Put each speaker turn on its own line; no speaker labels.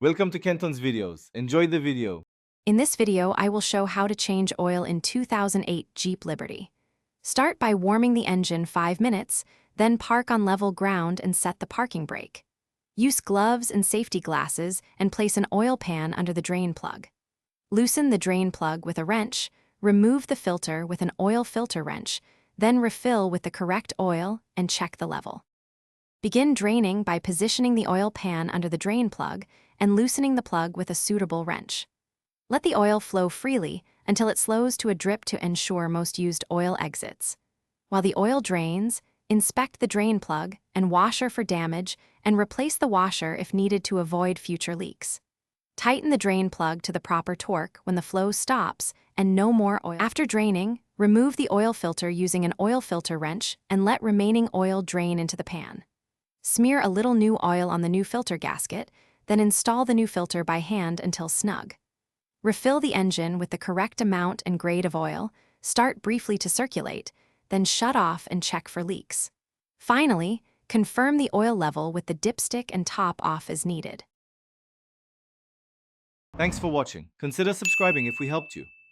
Welcome to Kenton's videos. Enjoy the video.
In this video, I will show how to change oil in 2008 Jeep Liberty. Start by warming the engine 5 minutes, then park on level ground and set the parking brake. Use gloves and safety glasses and place an oil pan under the drain plug. Loosen the drain plug with a wrench, remove the filter with an oil filter wrench, then refill with the correct oil and check the level. Begin draining by positioning the oil pan under the drain plug and loosening the plug with a suitable wrench. Let the oil flow freely until it slows to a drip to ensure most used oil exits. While the oil drains, inspect the drain plug and washer for damage and replace the washer if needed to avoid future leaks. Tighten the drain plug to the proper torque when the flow stops and no more oil. After draining, remove the oil filter using an oil filter wrench and let remaining oil drain into the pan. Smear a little new oil on the new filter gasket, then install the new filter by hand until snug. Refill the engine with the correct amount and grade of oil, start briefly to circulate, then shut off and check for leaks. Finally, confirm the oil level with the dipstick and top off as needed.
Thanks for watching. Consider subscribing if we helped you.